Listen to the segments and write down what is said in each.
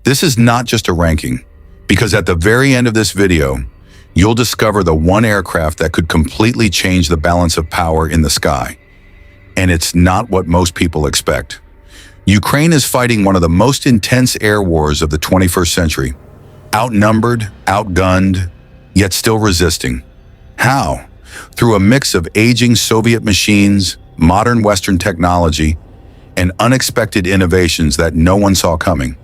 This is not just a ranking, because at the very end of this video, you'll discover the one aircraft that could completely change the balance of power in the sky. And it's not what most people expect. Ukraine is fighting one of the most intense air wars of the 21st century. Outnumbered, outgunned, yet still resisting. How? Through a mix of aging Soviet machines, modern Western technology, and unexpected innovations that no one saw coming.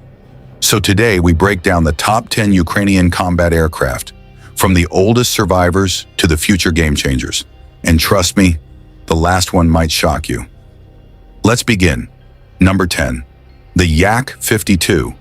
So today we break down the top 10 Ukrainian combat aircraft, from the oldest survivors to the future game changers. And trust me, the last one might shock you. Let's begin. Number 10, the Yak-52.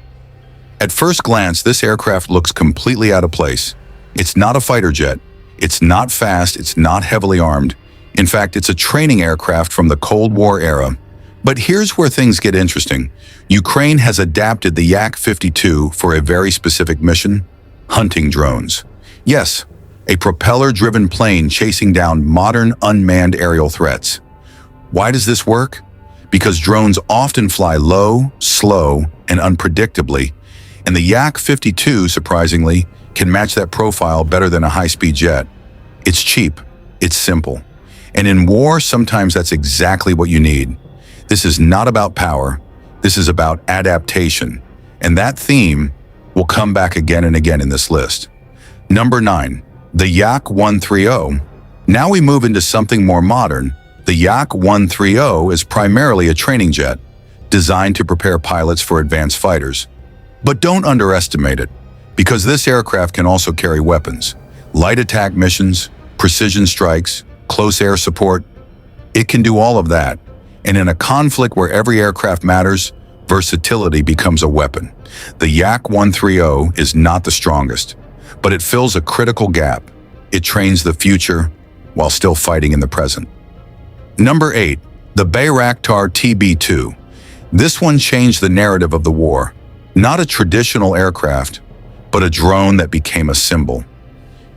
At first glance, this aircraft looks completely out of place. It's not a fighter jet. It's not fast. It's not heavily armed. In fact, it's a training aircraft from the Cold War era. But here's where things get interesting. Ukraine has adapted the Yak-52 for a very specific mission: hunting drones. Yes, a propeller-driven plane chasing down modern unmanned aerial threats. Why does this work? Because drones often fly low, slow, and unpredictably, and the Yak-52, surprisingly, can match that profile better than a high-speed jet. It's cheap, it's simple, and in war, sometimes that's exactly what you need. This is not about power, this is about adaptation, and that theme will come back again and again in this list. Number 9, the Yak-130. Now we move into something more modern. The Yak-130 is primarily a training jet, designed to prepare pilots for advanced fighters. But don't underestimate it, because this aircraft can also carry weapons, light attack missions, precision strikes, close air support. It can do all of that, and in a conflict where every aircraft matters, versatility becomes a weapon. The Yak-130 is not the strongest, but it fills a critical gap. It trains the future while still fighting in the present. Number 8, the Bayraktar TB2. This one changed the narrative of the war. Not a traditional aircraft, but a drone that became a symbol.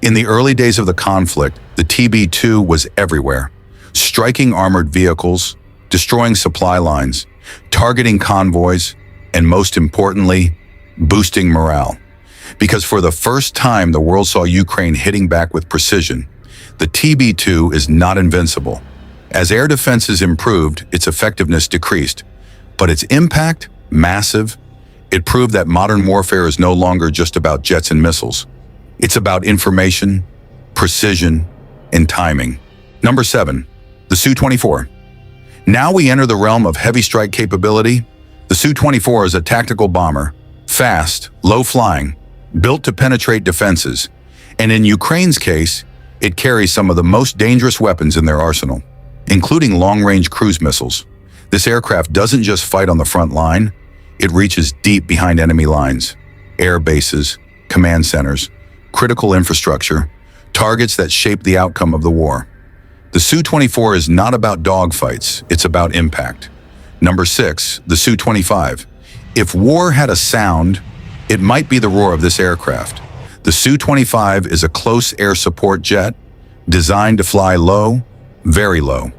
In the early days of the conflict, the TB2 was everywhere, striking armored vehicles, destroying supply lines, targeting convoys, and most importantly, boosting morale. Because for the first time, the world saw Ukraine hitting back with precision. The TB2 is not invincible. As air defenses improved, its effectiveness decreased, but its impact, massive. It proved that modern warfare is no longer just about jets and missiles. It's about information, precision, and timing. Number 7, the Su-27. Now we enter the realm of heavy strike capability. The Su-27 is a tactical bomber, fast, low-flying, built to penetrate defenses, and in Ukraine's case, it carries some of the most dangerous weapons in their arsenal, including long-range cruise missiles. This aircraft doesn't just fight on the front line, it reaches deep behind enemy lines, air bases, command centers, critical infrastructure, targets that shape the outcome of the war. The Su-27 is not about dogfights, it's about impact. Number 6, the Su-25. If war had a sound, it might be the roar of this aircraft. The Su-25 is a close air support jet, designed to fly low, very low,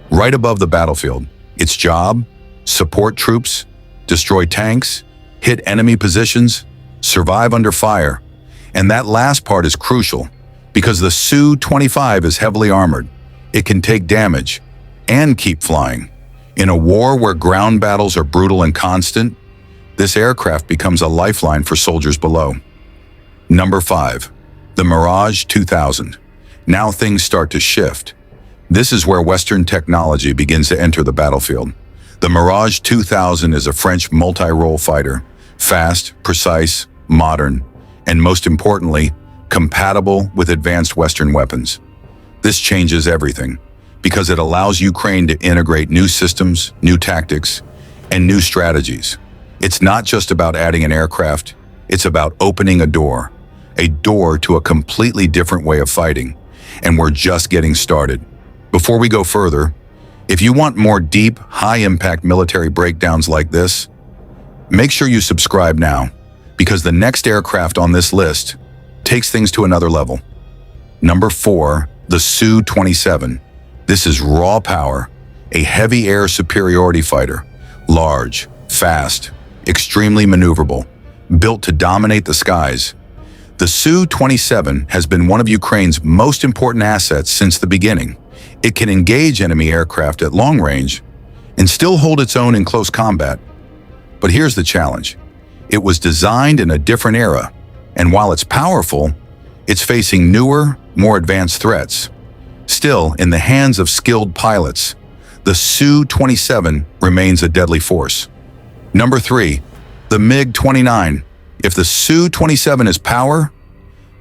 right above the battlefield. Its job? Support troops, destroy tanks, hit enemy positions, survive under fire. And that last part is crucial, because the Su-25 is heavily armored. It can take damage and keep flying. In a war where ground battles are brutal and constant, this aircraft becomes a lifeline for soldiers below. Number 5, the Mirage 2000. Now things start to shift. This is where Western technology begins to enter the battlefield. The Mirage 2000 is a French multi-role fighter, fast, precise, modern, and most importantly, compatible with advanced Western weapons. This changes everything, because it allows Ukraine to integrate new systems, new tactics, and new strategies. It's not just about adding an aircraft, it's about opening a door to a completely different way of fighting, and we're just getting started. Before we go further, if you want more deep, high-impact military breakdowns like this, make sure you subscribe now, because the next aircraft on this list takes things to another level. Number 4, the Su-27. This is raw power, a heavy air superiority fighter, large, fast, extremely maneuverable, built to dominate the skies. The Su-27 has been one of Ukraine's most important assets since the beginning. It can engage enemy aircraft at long range and still hold its own in close combat. But here's the challenge. It was designed in a different era, and while it's powerful, it's facing newer, more advanced threats. Still, in the hands of skilled pilots, the Su-27 remains a deadly force. Number 3, the MiG-29. If the Su-27 is power,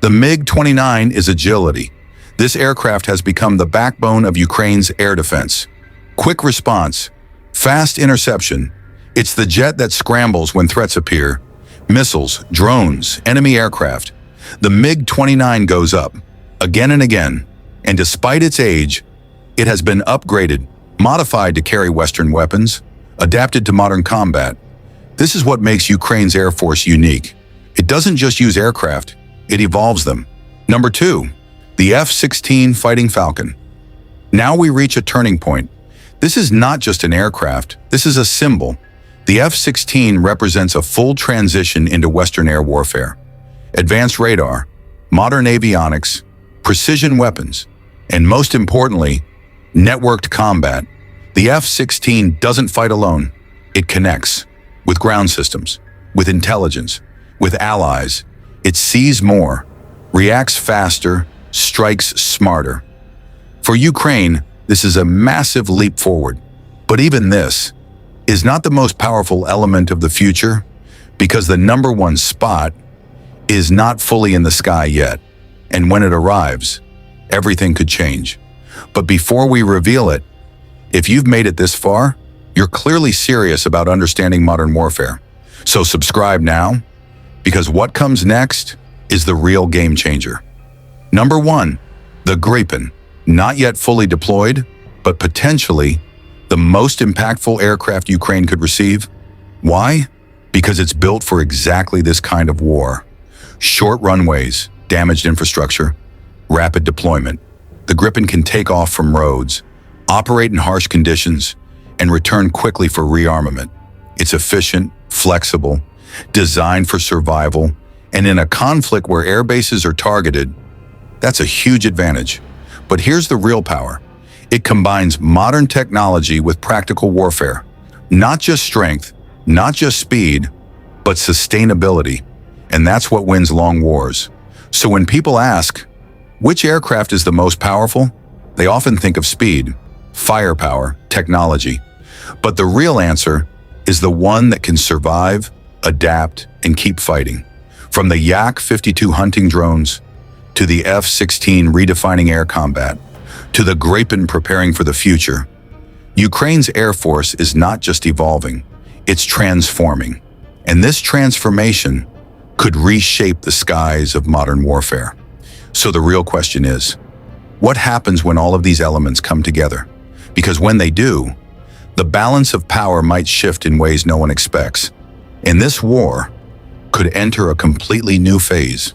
the MiG-29 is agility. This aircraft has become the backbone of Ukraine's air defense. Quick response, fast interception. It's the jet that scrambles when threats appear. Missiles, drones, enemy aircraft. The MiG-29 goes up, again and again, and despite its age, it has been upgraded, modified to carry Western weapons, adapted to modern combat. This is what makes Ukraine's Air Force unique. It doesn't just use aircraft, it evolves them. Number 2, the F-16 Fighting Falcon. Now we reach a turning point. This is not just an aircraft, this is a symbol. The F-16 represents a full transition into Western air warfare. Advanced radar, modern avionics, precision weapons, and most importantly, networked combat. The F-16 doesn't fight alone. It connects with ground systems, with intelligence, with allies. It sees more, reacts faster, strikes smarter. For Ukraine, this is a massive leap forward. But even this is not the most powerful element of the future, because the number 1 spot is not fully in the sky yet. And when it arrives, everything could change. But before we reveal it, if you've made it this far, you're clearly serious about understanding modern warfare. So subscribe now, because what comes next is the real game changer. Number 1, the Gripen. Not yet fully deployed, but potentially the most impactful aircraft Ukraine could receive. Why? Because it's built for exactly this kind of war. Short runways, damaged infrastructure, rapid deployment. The Gripen can take off from roads, operate in harsh conditions, and return quickly for rearmament. It's efficient, flexible, designed for survival, and in a conflict where air bases are targeted, that's a huge advantage. But here's the real power. It combines modern technology with practical warfare. Not just strength, not just speed, but sustainability. And that's what wins long wars. So when people ask, which aircraft is the most powerful? They often think of speed, firepower, technology. But the real answer is the one that can survive, adapt, and keep fighting. From the Yak-52 hunting drones, to the F-16 redefining air combat, to the Gripen preparing for the future, Ukraine's Air Force is not just evolving, it's transforming. And this transformation could reshape the skies of modern warfare. So the real question is, what happens when all of these elements come together? Because when they do, the balance of power might shift in ways no one expects. And this war could enter a completely new phase.